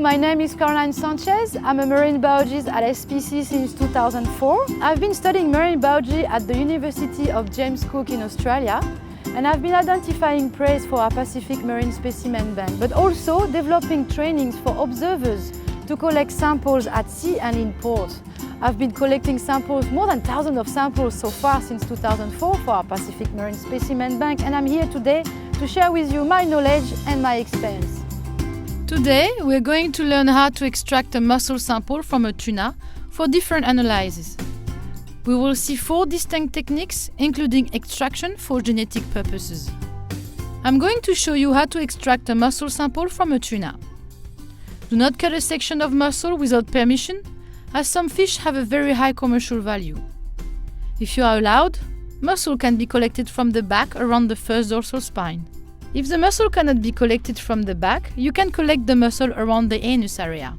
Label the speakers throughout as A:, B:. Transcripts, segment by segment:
A: my name is Caroline Sanchez. I'm a marine biologist at SPC since 2004. I've been studying marine biology at the University of James Cook in Australia, and I've been identifying preys for our Pacific Marine Specimen Bank, but also developing trainings for observers to collect samples at sea and in port. I've been collecting samples, more than thousands of samples so far since 2004 for our Pacific Marine Specimen Bank, and I'm here today to share with you my knowledge and my experience. Today we're going to learn how to extract a mussel sample from a tuna for different analyses. We will see 4 distinct techniques, including extraction for genetic purposes. I'm going to show you how to extract a mussel sample from a tuna. Do not cut a section of mussel without permission, as some fish have a very high commercial value. If you are allowed, mussel can be collected from the back around the first dorsal spine. If the mussel cannot be collected from the back, you can collect the mussel around the anus area.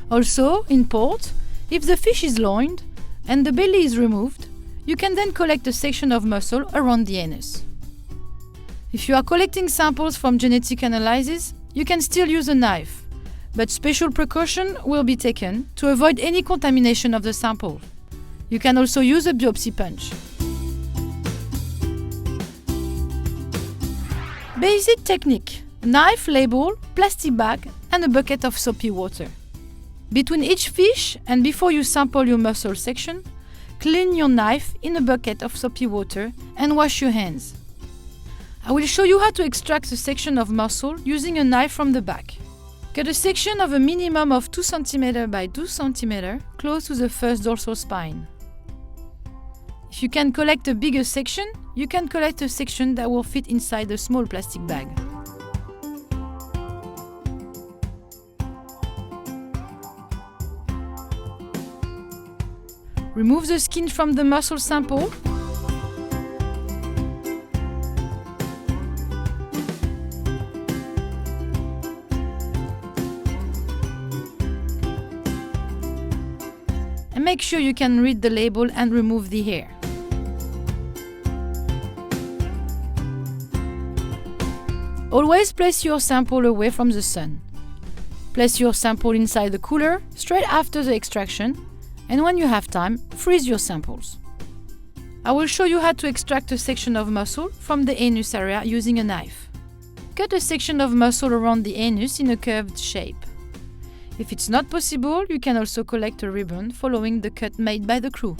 A: Also, in port, if the fish is loined and the belly is removed, you can then collect a section of mussel around the anus. If you are collecting samples from genetic analyses, you can still use a knife, but special precaution will be taken to avoid any contamination of the sample. You can also use a biopsy punch. Basic technique: knife, label, plastic bag and a bucket of soapy water. Between each fish and before you sample your mussel section, clean your knife in a bucket of soapy water and wash your hands. I will show you how to extract a section of mussel using a knife from the back. Cut a section of a minimum of 2 cm by 2 cm close to the first dorsal spine. If you can collect a bigger section, you can collect a section that will fit inside a small plastic bag. Remove the skin from the mussel sample. And make sure you can read the label and remove the hair. Always place your sample away from the sun. Place your sample inside the cooler straight after the extraction, and when you have time, freeze your samples. I will show you how to extract a section of mussel from the anus area using a knife. Cut a section of mussel around the anus in a curved shape. If it's not possible, you can also collect a ribbon following the cut made by the crew.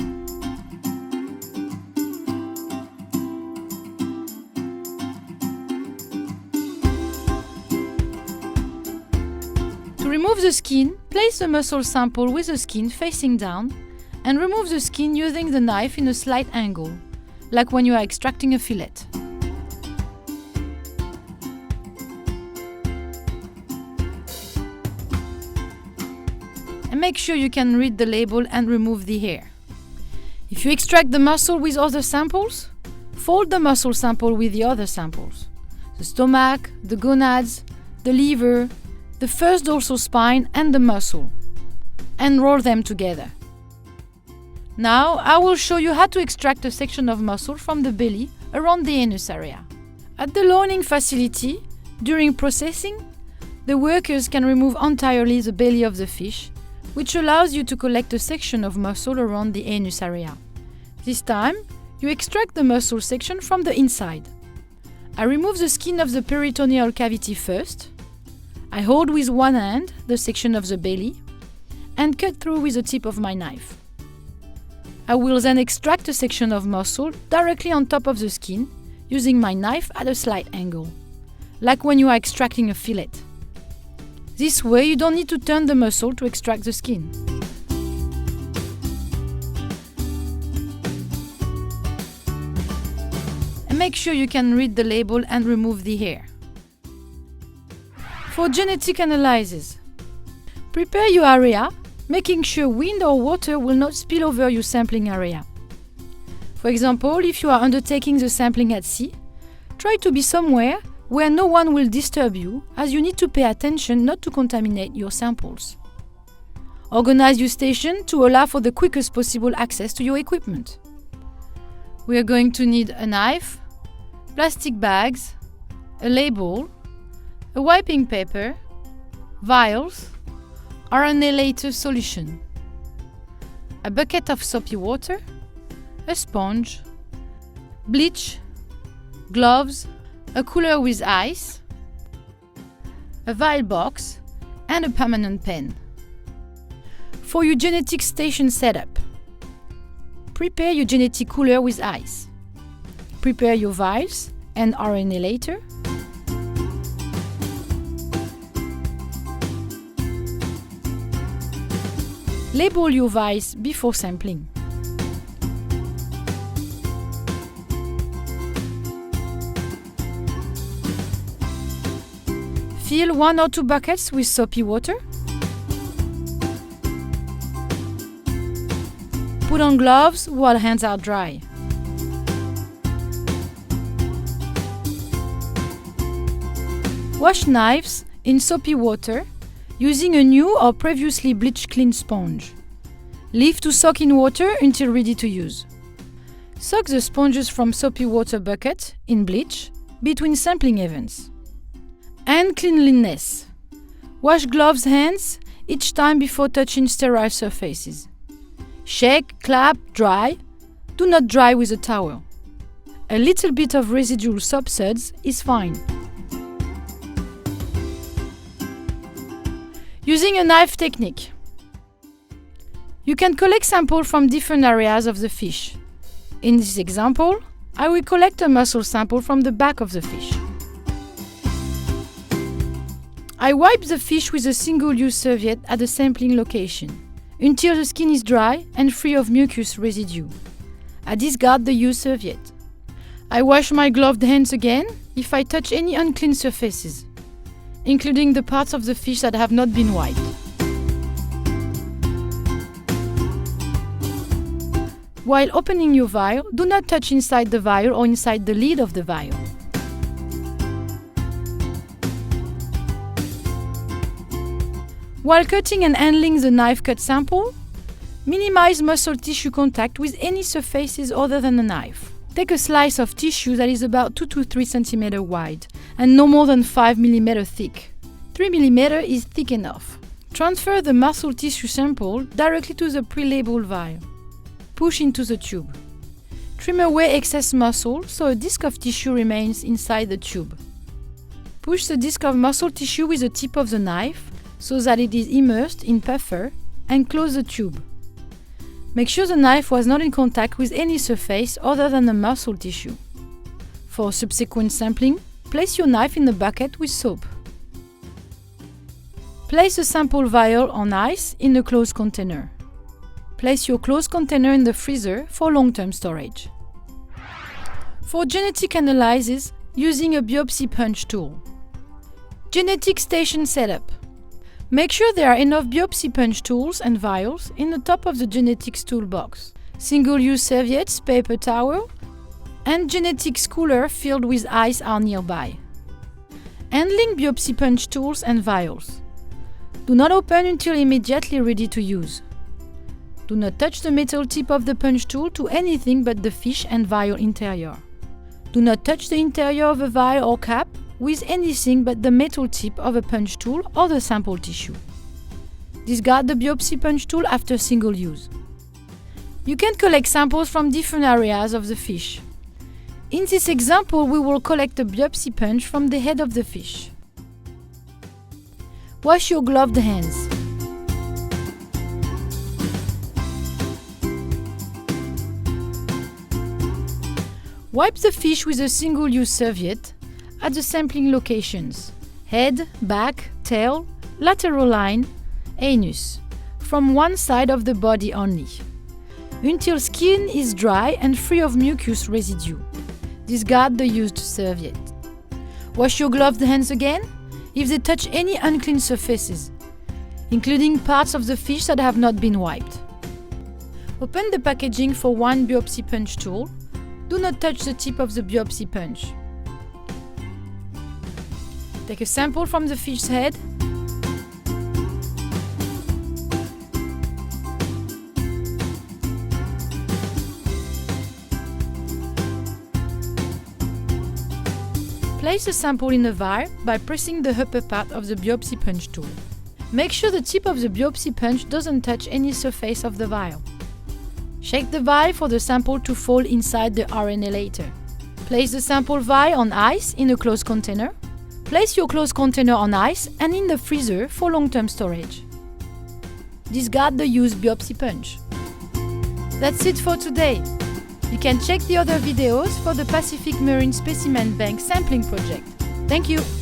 A: To remove the skin, place the mussel sample with the skin facing down and remove the skin using the knife in a slight angle, like when you are extracting a fillet. And make sure you can read the label and remove the hair. If you extract the mussel with other samples, fold the mussel sample with the other samples: the stomach, the gonads, the liver, the first dorsal spine and the mussel, and roll them together. Now I will show you how to extract a section of mussel from the belly around the anus area. At the loining facility, during processing, the workers can remove entirely the belly of the fish, which allows you to collect a section of mussel around the anus area. This time, you extract the mussel section from the inside. I remove the skin of the peritoneal cavity first. I hold with one hand the section of the belly and cut through with the tip of my knife. I will then extract a section of mussel directly on top of the skin using my knife at a slight angle, like when you are extracting a fillet. This way you don't need to turn the mussel to extract the skin. And make sure you can read the label and remove the hair. For genetic analysis, prepare your area, making sure wind or water will not spill over your sampling area. For example, if you are undertaking the sampling at sea, try to be somewhere where no one will disturb you, as you need to pay attention not to contaminate your samples. Organize your station to allow for the quickest possible access to your equipment. We are going to need a knife, plastic bags, a label, a wiping paper, vials, RNA solution, a bucket of soapy water, a sponge, bleach, gloves, a cooler with ice, a vial box, and a permanent pen. For your genetic station setup, prepare your genetic cooler with ice. Prepare your vials and RNA later. Label your vials before sampling. Fill 1 or 2 buckets with soapy water. Put on gloves while hands are dry. Wash knives in soapy water using a new or previously bleached clean sponge. Leave to soak in water until ready to use. Soak the sponges from soapy water bucket in bleach between sampling events. Hand cleanliness. Wash gloves hands each time before touching sterile surfaces. Shake, clap, dry. Do not dry with a towel. A little bit of residual soap suds is fine. Using a knife technique. You can collect samples from different areas of the fish. In this example, I will collect a muscle sample from the back of the fish. I wipe the fish with a single-use serviette at the sampling location until the skin is dry and free of mucus residue. I discard the used serviette. I wash my gloved hands again if I touch any unclean surfaces, including the parts of the fish that have not been wiped. While opening your vial, do not touch inside the vial or inside the lid of the vial. While cutting and handling the knife cut sample, minimize muscle tissue contact with any surfaces other than the knife. Take a slice of tissue that is about 2 to 3 cm wide and no more than 5 mm thick. 3 mm is thick enough. Transfer the muscle tissue sample directly to the pre-labeled vial. Push into the tube. Trim away excess muscle so a disc of tissue remains inside the tube. Push the disc of muscle tissue with the tip of the knife so that it is immersed in puffer and close the tube. Make sure the knife was not in contact with any surface other than the muscle tissue. For subsequent sampling, place your knife in a bucket with soap. Place a sample vial on ice in a closed container. Place your closed container in the freezer for long-term storage. For genetic analysis, using a biopsy punch tool. Genetic station setup. Make sure there are enough biopsy punch tools and vials in the top of the genetics toolbox. Single-use serviettes, paper towel, and genetics cooler filled with ice are nearby. Handling biopsy punch tools and vials. Do not open until immediately ready to use. Do not touch the metal tip of the punch tool to anything but the fish and vial interior. Do not touch the interior of a vial or cap with anything but the metal tip of a punch tool or the sample tissue. Discard the biopsy punch tool after single use. You can collect samples from different areas of the fish. In this example, we will collect a biopsy punch from the head of the fish. Wash your gloved hands. Wipe the fish with a single-use serviette at the sampling locations: head, back, tail, lateral line, anus, from one side of the body only, until skin is dry and free of mucus residue. Discard the used serviette. Wash your gloved hands again if they touch any unclean surfaces, including parts of the fish that have not been wiped. Open the packaging for one biopsy punch tool. Do not touch the tip of the biopsy punch. Take a sample from the fish's head. Place the sample in a vial by pressing the upper part of the biopsy punch tool. Make sure the tip of the biopsy punch doesn't touch any surface of the vial. Shake the vial for the sample to fall inside the RNA later. Place the sample vial on ice in a closed container. Place your closed container on ice and in the freezer for long-term storage. Discard the used biopsy punch. That's it for today. You can check the other videos for the Pacific Marine Specimen Bank sampling project. Thank you!